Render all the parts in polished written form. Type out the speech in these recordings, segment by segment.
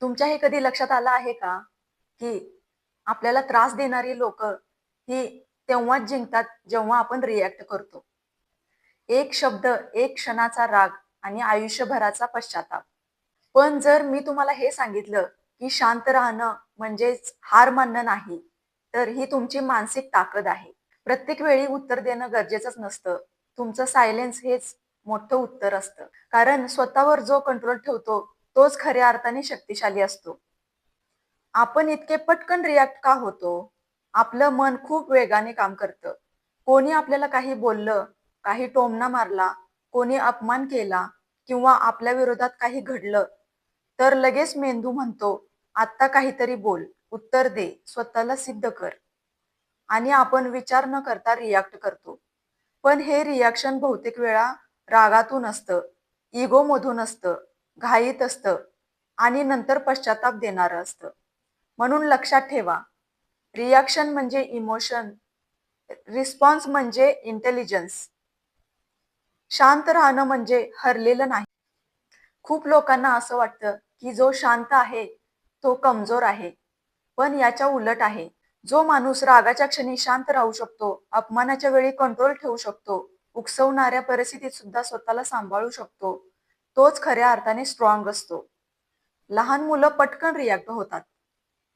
तुमच्या हे कधी लक्षात आलं आहे का, की आपल्याला त्रास देणारी लोक ही तेव्हाच जिंकतात जेव्हा आपण रिॲक्ट करतो. एक शब्द, एक क्षणाचा राग आणि आयुष्यभराचा पश्चाताप. पण जर मी तुम्हाला हे सांगितलं, की शांत राहणं म्हणजेच हार मानणं नाही, तर ही तुमची मानसिक ताकद आहे. प्रत्येक वेळी उत्तर देणं गरजेचंच नसतं. तुमचं सायलेन्स हेच मोठं उत्तर असतं. कारण स्वतःवर जो कंट्रोल ठेवतो, तोच खऱ्या अर्थाने शक्तिशाली असतो. आपण इतके पटकन रिॲक्ट का होतो? आपलं मन खूप वेगाने काम करतं. कोणी आपल्याला काही बोललं, काही टोमणा मारला, कोणी अपमान केला किंवा आपल्या विरोधात काही घडलं, तर लगेच मेंदू म्हणतो, "आत्ता काहीतरी बोल, उत्तर दे, स्वतःला सिद्ध कर." आणि आपण विचार न करता रिॲक्ट करतो. पण हे रिॲक्शन बहुतेक वेळा रागातून असतं, इगोमधून असतं, घाईत असतं आणि नंतर पश्चाताप देणारं असतं. म्हणून लक्षात ठेवा, रिॲक्शन म्हणजे इमोशन, रिस्पॉन्स म्हणजे इंटेलिजन्स. शांत राहणं म्हणजे हरलेलं नाही. खूप लोकांना असं वाटतं, की जो शांत आहे, तो कमजोर आहे. पण याच्या उलट आहे. जो माणूस रागाच्या क्षणी शांत राहू शकतो, अपमानाच्या वेळी कंट्रोल ठेवू शकतो, उकसवणाऱ्या परिस्थितीत सुद्धा स्वतःला सांभाळू शकतो, तोच खऱ्या अर्थाने स्ट्रॉंग असतो. लहान मुलं पटकन रिॲक्ट होतात,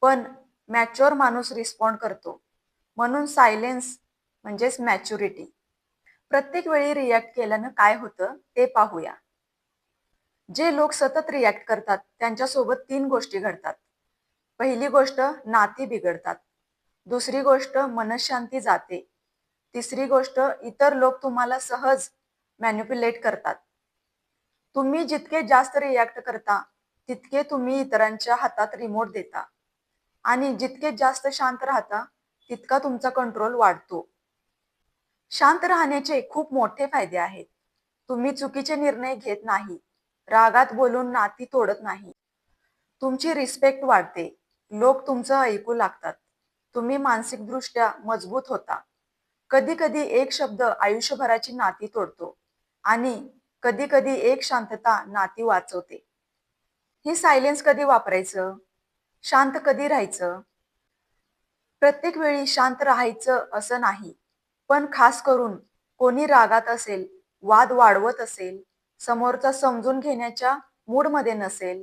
पण मॅच्युअर माणूस रिस्पॉन्ड करतो. म्हणून सायलेन्स म्हणजेच मॅच्युरिटी. प्रत्येक वेळी रिॲक्ट केल्यानं काय होतं ते पाहूया. जे लोक सतत रिॲक्ट करतात त्यांच्यासोबत 3 गोष्टी घडतात. पहिली गोष्ट, नाती बिघडतात. दुसरी गोष्ट, मनःशांती जाते. तिसरी गोष्ट, इतर लोक तुम्हाला सहज मॅनिप्युलेट करतात. तुम्ही जितके जास्त रिॲक्ट करता, तितके तुम्ही इतरांच्या हातात रिमोट देता आणि जितके जास्त शांत राहता, तितका तुमचा कंट्रोल वाढतो. शांत राहण्याचे खूप मोठे फायदे आहेत. तुम्ही चुकीचे निर्णय घेत नाही. रागात बोलून नाती तोडत नाही. तुमची रिस्पेक्ट वाढते. लोक तुमचं ऐकू लागतात. तुम्ही मानसिकदृष्ट्या मजबूत होता. कधी-कधी एक शब्द आयुष्यभराची नाती तोडतो आणि कधी-कधी एक शांतता नाती वाचवते. ही सायलेन्स कधी वापरायचं? शांत कधी राहायचं? प्रत्येक वेळी शांत राहायचं असं नाही. पण खास करून कोणी रागात असेल, वाद वाढवत असेल, समोरचा समजून घेण्याच्या मूडमध्ये नसेल,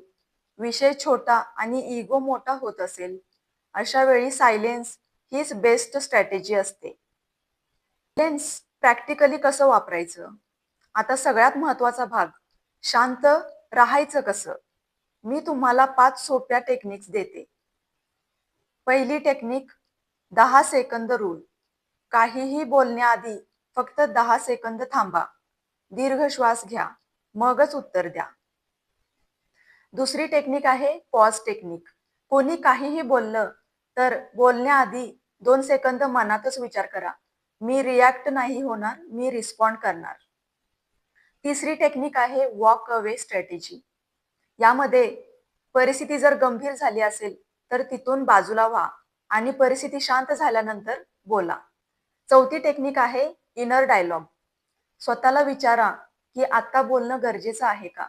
विषय छोटा आणि इगो मोठा होत असेल, अशा वेळी सायलेन्स हीच बेस्ट स्ट्रॅटेजी असते. सायलेन्स प्रॅक्टिकली कसं वापरायचं? आता सगळ्यात महत्त्वाचा भाग, शांत राहायचं कसं? मी तुम्हाला 5 सोप्या टेक्निक्स देते. पहिली टेक्निक, 10 सेकंद रूल. काहीही बोलण्याआधी फक्त 10 सेकंद थांबा. दीर्घ श्वास घ्या. मगच उत्तर द्या. दुसरी टेक्निक आहे पॉज टेक्निक. कोणी काहीही बोललं तर बोलण्याआधी 2 सेकंद मनातच विचार करा. मी रिॲक्ट नाही होणार, मी रिस्पॉन्ड करणार. तिसरी टेक्निक आहे वॉक अवे स्ट्रॅटेजी. यामध्ये परिस्थिती जर गंभीर झाली असेल, तर तिथून बाजूला व्हा आणि परिस्थिती शांत झाल्यानंतर बोला. चौथी टेक्निक आहे इनर डायलॉग. स्वतःला विचारा, की आता बोलणं गरजेचं आहे का?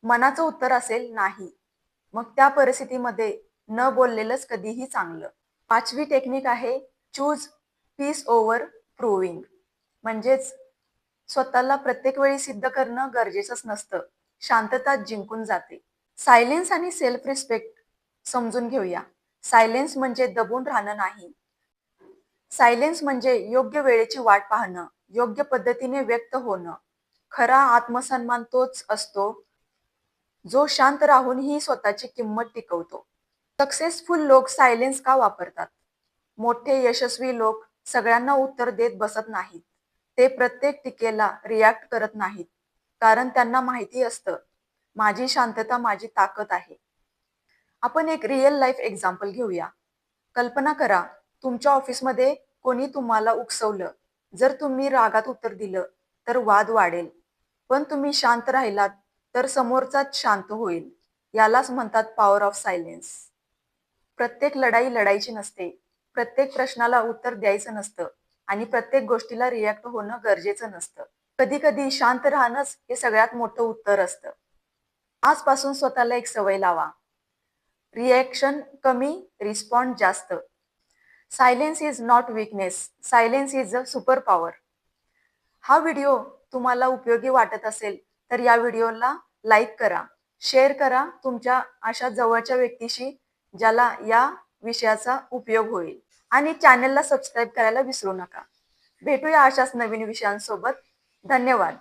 मनाचं उत्तर असेल नाही. मग त्या परिस्थितीमध्ये न बोललेलंच कधीही चांगलं. 5वी टेक्निक आहे चूज पीस ओव्हर प्रूव्हिंग. म्हणजेच स्वतःला प्रत्येक वेळी सिद्ध करणं गरजेचंच नसतं. शांतताच जिंकून जाते. सायलेन्स आणि सेल्फ रिस्पेक्ट समजून घेऊया. सायलेन्स म्हणजे दबून राहणं नाही. सायलेन्स म्हणजे योग्य वेळेची वाट पाहणं, योग्य पद्धतीने व्यक्त होणं. खरा आत्मसन्मान तोच असतो, जो शांत राहूनही स्वतःची किंमत टिकवतो. सक्सेसफुल लोक सायलेन्स का वापरतात? मोठे यशस्वी लोक सगळ्यांना उत्तर देत बसत नाहीत. ते प्रत्येक टीकेला रिॲक्ट करत नाहीत. कारण त्यांना माहिती असतं, माझी शांतता माझी ताकद आहे. आपण एक रिअल लाईफ एक्झाम्पल घेऊया. कल्पना करा, तुमच्या ऑफिसमध्ये कोणी तुम्हाला उकसवलं. जर तुम्ही रागात उत्तर दिलं, तर वाद वाढेल. पण तुम्ही शांत राहिलात, तर समोरचाच शांत होईल. यालाच म्हणतात पॉवर ऑफ सायलेन्स. प्रत्येक लढाई लढायची नसते. प्रत्येक प्रश्नाला उत्तर द्यायचं नसतं आणि प्रत्येक गोष्टीला रिॲक्ट होणं गरजेचं नसतं. कधी-कधी शांत राहणंच हे सगळ्यात मोठं उत्तर असतं. आजपासून स्वतःला एक सवय लावा. रिॲक्शन कमी, रिस्पॉन्ड जास्त. Silence is not weakness, silence is a super power. हा व्हिडिओ तुम्हाला उपयोगी वाटत असेल तर या व्हिडिओला लाईक करा, शेअर करा तुमच्या अशा जवळच्या व्यक्तीशी ज्याला या विषयाचा उपयोग होईल. आणि चॅनलला सबस्क्राईब करायला विसरू नका. भेटूया अशाच नवीन विषयांसोबत. धन्यवाद.